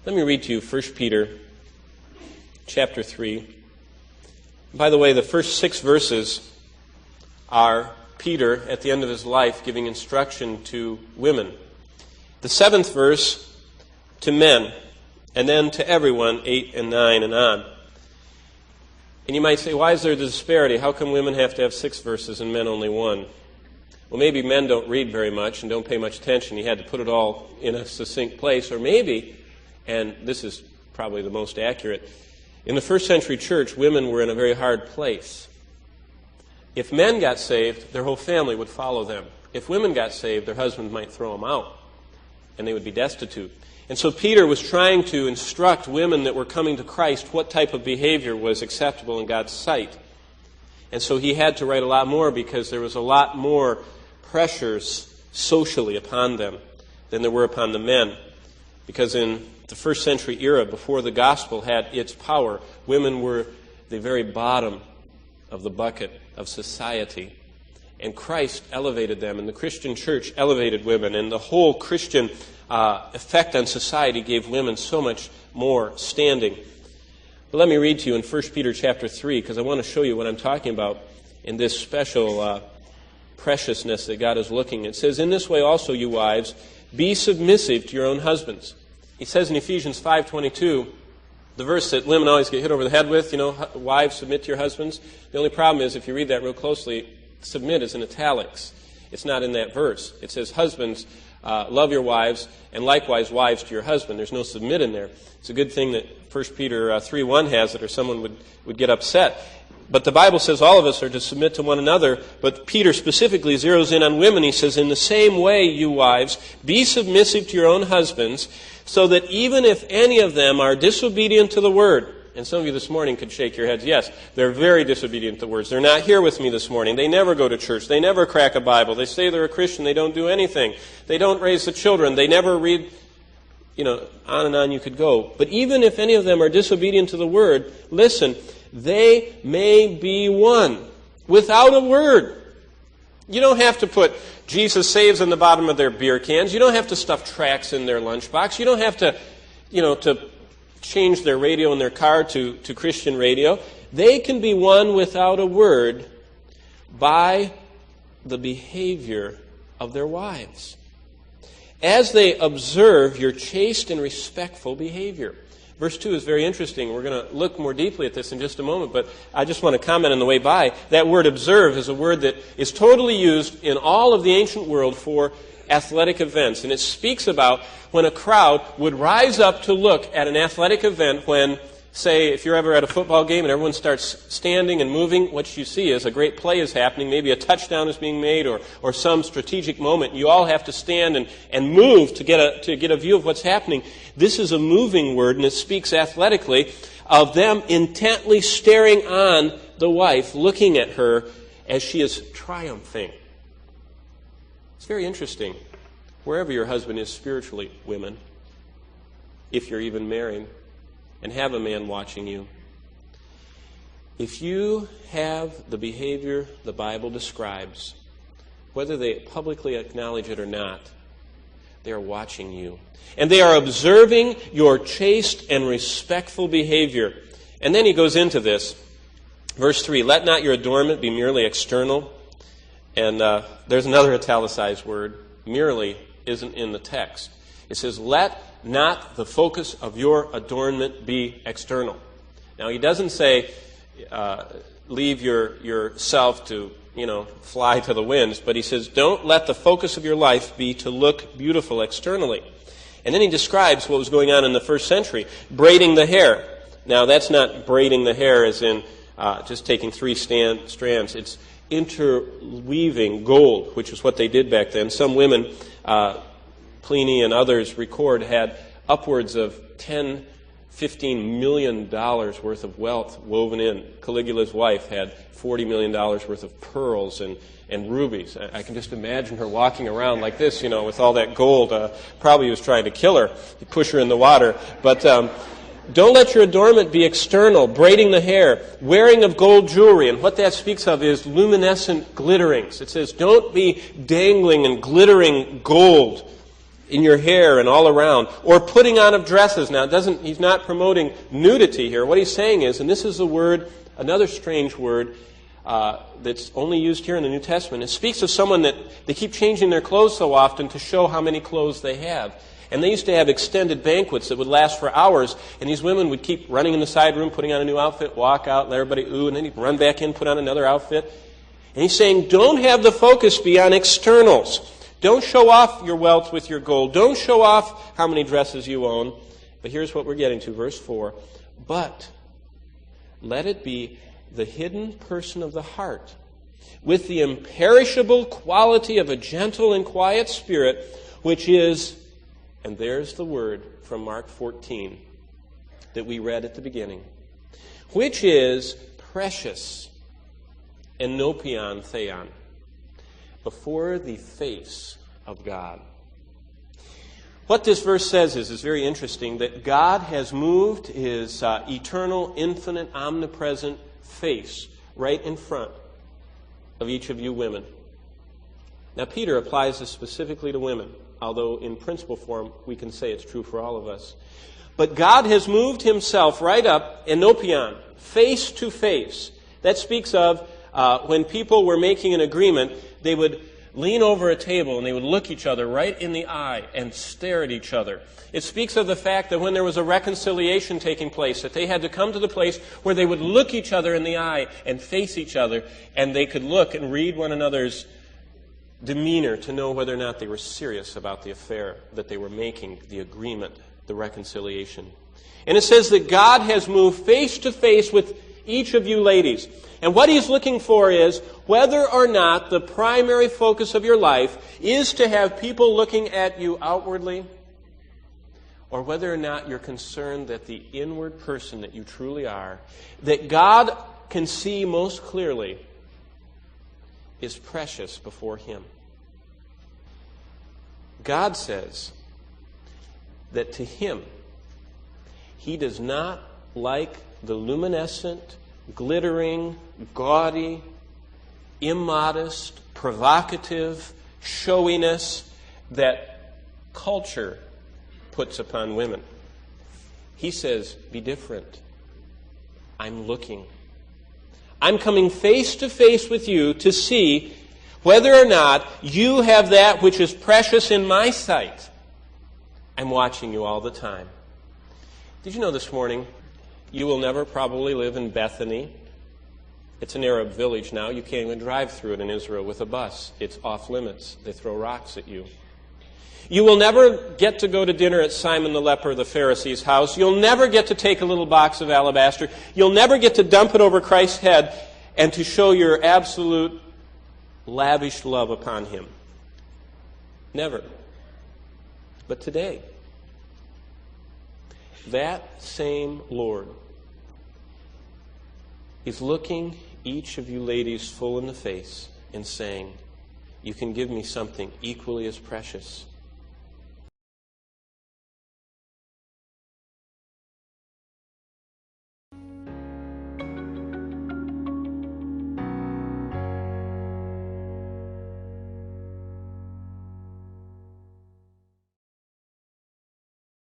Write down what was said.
Let me read to you 1 Peter chapter 3. By the way, the first 6 verses are Peter at the end of his life giving instruction to women. The 7th verse to men, and then to everyone, 8 and 9 and on. And you might say, why is there a disparity? How come women have to have 6 verses and men only 1? Well, maybe men don't read very much and don't pay much attention. He had to put it all in a succinct place. Or maybe, and this is probably the most accurate, in the first century church, women were in a very hard place. If men got saved, their whole family would follow them. If women got saved, their husbands might throw them out, and they would be destitute. And so Peter was trying to instruct women that were coming to Christ what type of behavior was acceptable in God's sight. And so he had to write a lot more because there was a lot more pressures socially upon them than there were upon the men. Because in the first century era, before the gospel had its power, women were the very bottom of the bucket of society. And Christ elevated them, and the Christian church elevated women, and the whole Christian effect on society gave women so much more standing. But let me read to you in 1 Peter chapter 3, because I want to show you what I'm talking about in this special preciousness that God is looking. It says, in this way also, you wives, be submissive to your own husbands. He says in Ephesians 5:22, the verse that women always get hit over the head with, wives, submit to your husbands. The only problem is, if you read that real closely, submit is in italics. It's not in that verse. It says, husbands, love your wives, and likewise wives to your husband. There's no submit in there. It's a good thing that 1 Peter 3:1 has it, or someone would get upset. But the Bible says all of us are to submit to one another, but Peter specifically zeroes in on women. He says, in the same way, you wives, be submissive to your own husbands, so that even if any of them are disobedient to the word, and some of you this morning could shake your heads, yes, they're very disobedient to the words. They're not here with me this morning. They never go to church. They never crack a Bible. They say they're a Christian. They don't do anything. They don't raise the children. They never read, on and on you could go. But even if any of them are disobedient to the word, listen, they may be won without a word. You don't have to put Jesus saves in the bottom of their beer cans. You don't have to stuff tracts in their lunchbox. You don't have to, to change their radio in their car to Christian radio. They can be won without a word by the behavior of their wives, as they observe your chaste and respectful behavior. Verse 2 is very interesting. We're going to look more deeply at this in just a moment, but I just want to comment on the way by. That word observe is a word that is totally used in all of the ancient world for athletic events. And it speaks about when a crowd would rise up to look at an athletic event when, say, if you're ever at a football game and everyone starts standing and moving, what you see is a great play is happening, maybe a touchdown is being made or some strategic moment. You all have to stand and move to get a view of what's happening. This is a moving word, and it speaks athletically of them intently staring on the wife, looking at her as she is triumphing. It's very interesting. Wherever your husband is spiritually, women, if you're even married, and have a man watching you, if you have the behavior the Bible describes, whether they publicly acknowledge it or not, they are watching you. And they are observing your chaste and respectful behavior. And then he goes into this. Verse 3, let not your adornment be merely external. And there's another italicized word. Merely isn't in the text. It says, let not the focus of your adornment be external. Now, he doesn't say, leave yourself to, fly to the winds, but he says, don't let the focus of your life be to look beautiful externally. And then he describes what was going on in the first century, braiding the hair. Now, that's not braiding the hair as in just taking 3 strands. It's interweaving gold, which is what they did back then. Some women, Pliny and others record, had upwards of $10-15 million worth of wealth woven in. Caligula's wife had $40 million worth of pearls and rubies. I can just imagine her walking around like this, with all that gold. Probably he was trying to kill her. He'd push her in the water. But don't let your adornment be external, braiding the hair, wearing of gold jewelry. And what that speaks of is luminescent glitterings. It says, don't be dangling and glittering gold in your hair and all around, or putting on of dresses. Now, he's not promoting nudity here. What he's saying is, and this is a word, another strange word that's only used here in the New Testament. It speaks of someone that they keep changing their clothes so often to show how many clothes they have. And they used to have extended banquets that would last for hours, and these women would keep running in the side room, putting on a new outfit, walk out, let everybody ooh, and then he'd run back in, put on another outfit. And he's saying, don't have the focus be on externals. Don't show off your wealth with your gold. Don't show off how many dresses you own. But here's what we're getting to, verse 4. But let it be the hidden person of the heart, with the imperishable quality of a gentle and quiet spirit, which is, and there's the word from Mark 14 that we read at the beginning, which is precious, enopion theon, before the face of God. What this verse says is very interesting, that God has moved His eternal, infinite, omnipresent face right in front of each of you women. Now, Peter applies this specifically to women, although in principle form we can say it's true for all of us. But God has moved Himself right up, enopion, face to face. That speaks of when people were making an agreement, they would lean over a table and they would look each other right in the eye and stare at each other. It speaks of the fact that when there was a reconciliation taking place, that they had to come to the place where they would look each other in the eye and face each other, and they could look and read one another's demeanor to know whether or not they were serious about the affair that they were making, the agreement, the reconciliation. And it says that God has moved face to face with each of you ladies. And what He's looking for is whether or not the primary focus of your life is to have people looking at you outwardly, or whether or not you're concerned that the inward person that you truly are, that God can see most clearly, is precious before Him. God says that to Him, He does not like the luminescent, glittering, gaudy, immodest, provocative showiness that culture puts upon women. He says, be different. I'm looking. I'm coming face to face with you to see whether or not you have that which is precious in my sight. I'm watching you all the time. Did you know this morning, you will never probably live in Bethany. It's an Arab village now. You can't even drive through it in Israel with a bus. It's off limits. They throw rocks at you. You will never get to go to dinner at Simon the leper, the Pharisee's house. You'll never get to take a little box of alabaster. You'll never get to dump it over Christ's head and to show your absolute lavish love upon Him. Never. But today, that same Lord is looking each of you ladies full in the face and saying, you can give me something equally as precious.